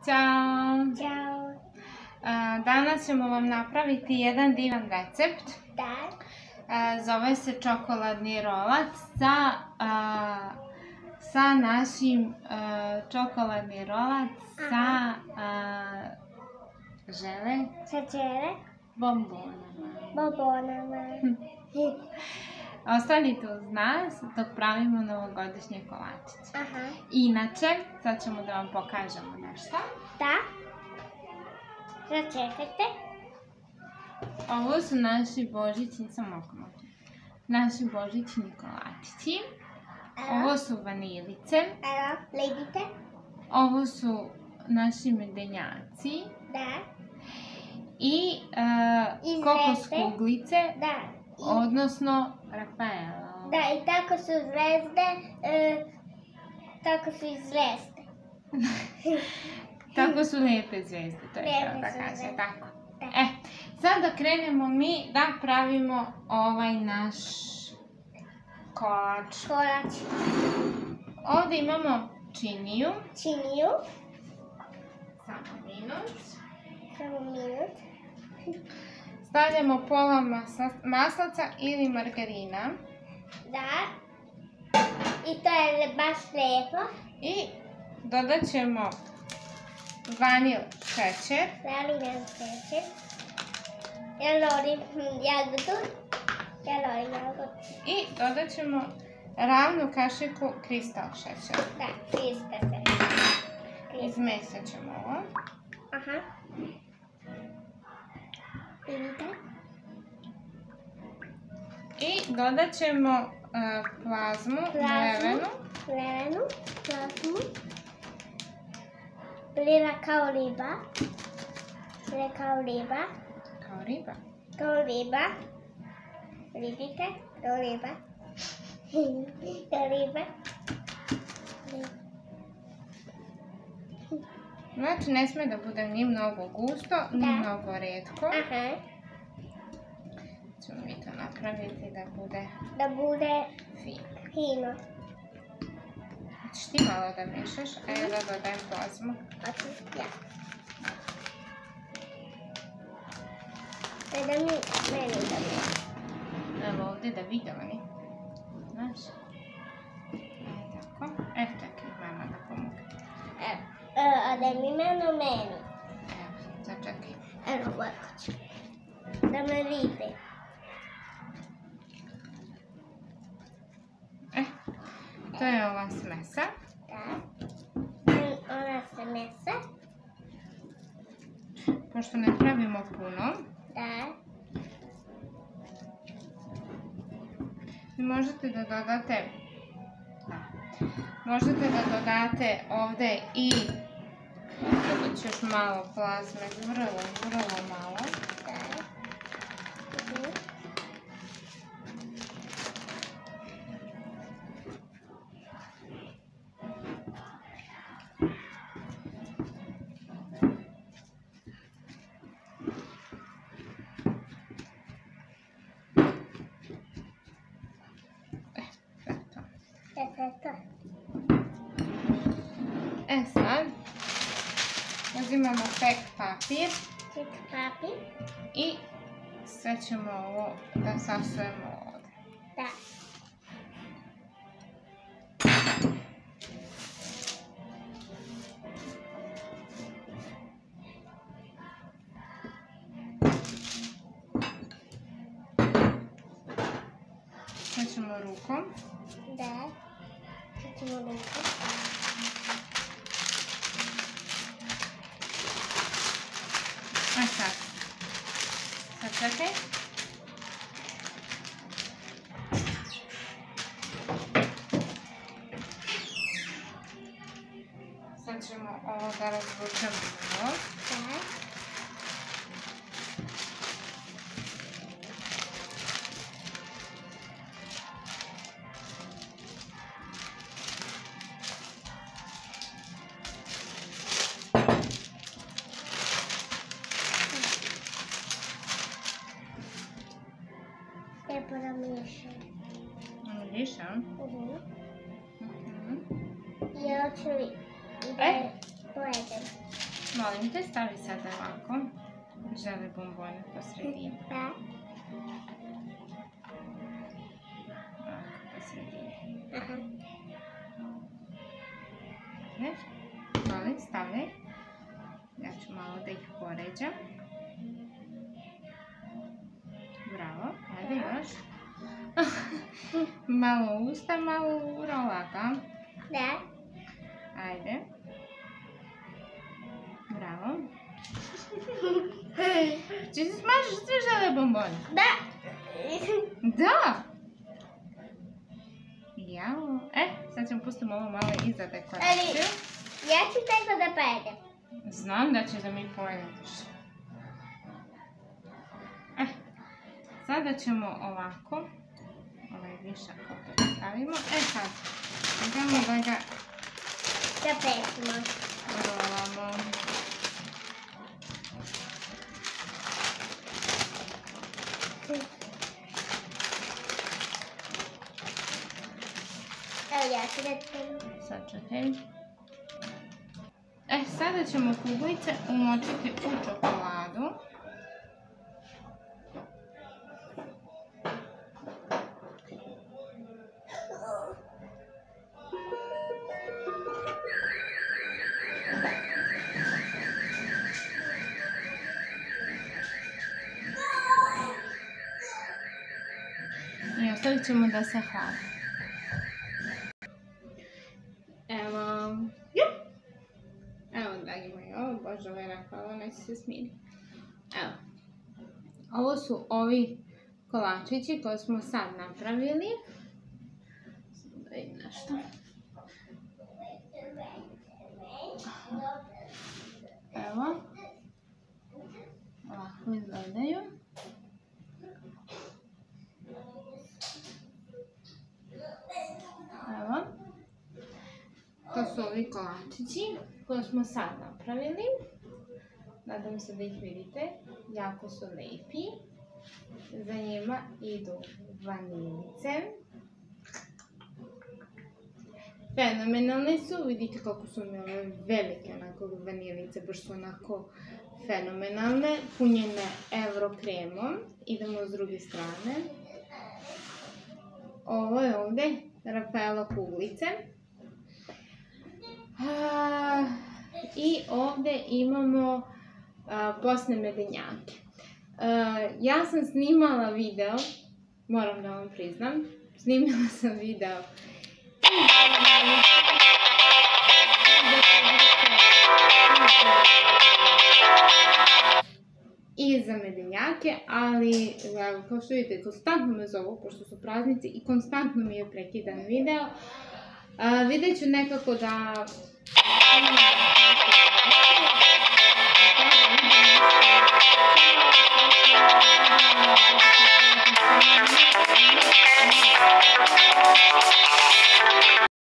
Ćao! Ćao! Danas ćemo vam napraviti jedan divan recept. Da. Zove se čokoladni rolac sa našim čokoladni rolac sa žele bombonama. Ostanite uz nas dok pravimo novogodišnje kolačiće. Inače, sad ćemo da vam pokažemo nešto. Da. Začekajte. Ovo su naši božićni, naši božićni kolačići. Ovo su vanilice. Evo, gledajte. Ovo su naši medenjaci. Da. I kokos kuglice. Da. Odnosno Rafaela. Da, i tako su zvezde, tako su i zvezde. Tako su lijepe zvezde, to je to da kaže, tako. Sad da krenemo mi da pravimo ovaj naš kolač. Ovdje imamo činiju. Samo minut. Stavljamo pola maslaca ili margarina. Da. I to je baš lijepo. I dodat ćemo vanil šećer. Ja volim jagodu. I dodat ćemo ravnu kašiku kristal šećer. Da, kristal šećer. Izmesat ćemo ovo. Aha. Vidite? I dodat ćemo plazmu, mlevenu. Plira kao riba. Kao riba. Vidite? Kao riba. Znači, ne sme da bude ni mnogo gusto, ni mnogo retko. Aha. Ćemo mi to napraviti da bude fino. Hoćeš ti malo da mešaš, a ja da dodajem plazmu. Hoću, ja. Da meni da mešaš. Evo ovdje da vidjela mi. Znaš? Tako. Čekaj, mama da pomogu. A da mi meni. Evo, začekaj. Evo, ovako ću. Da me vide. To je ova smesa. Da. Ona smesa. Pošto ne pravimo puno. Da. Možete da dodate ovdje i dodat ću još malo plazme, vrlo malo. Sad uzimamo pek papir i sve ćemo ovo da sasujemo ovdje. Da. Sve ćemo rukom. Da. Sve ćemo rukom. Sad čekaj. Sad ćemo ovo da razvučemo malo. Miješam. Ja ću i da pojedem. Molim te, stavi sada ovako žele bombone po sredini. Da. Ovako po sredini. Aha. Vidiš? Molim, stavljaj. Ja ću malo da ih poređam. Bravo, ajde još. Malo u usta, malo u rolaka. Da. Ajde. Bravo. Če se smažiš sve žele bombone? Da. Da! Jao. Sad ćemo pustiti ovo malo i za dekoraciju. Ja ću tako da pojedem. Znam da ćeš da mi pojedeš. Sada ćemo ovako, ovaj višak opet stavimo. Sad, idemo da ga zapečemo. Rolamo. Evo ja ću da stavim. Sad čekaj. Sada ćemo kuglice umočiti u čokoladu. I ostavit ćemo da se hladi. Evo, dragi moji, ovo Bože, Vera, hvala, neće se smiri. Evo, ovo su ovi kolačići koje smo sad napravili. Samo da vidim nešto. Evo, ovako izgledaju. Evo, to su ovi kolačići koje smo sad napravili. Nadam se da ih vidite. Jako su lepi. Za njima idu vanilice. Fenomenalne su. Vidite kako su mi ove velike vanilice. Baš su onako fenomenalne. Punjene Eurokremom. Idemo s druge strane. Ovo je ovde Rafaela kuglice. I ovde imamo posne medenjake. Ja sam snimala video, moram da vam priznam, snimila sam video i za medenjake, ali kao što vidite, konstantno me zovu, pošto su praznici, i konstantno mi je prekidan video. Vidjet ću nekako da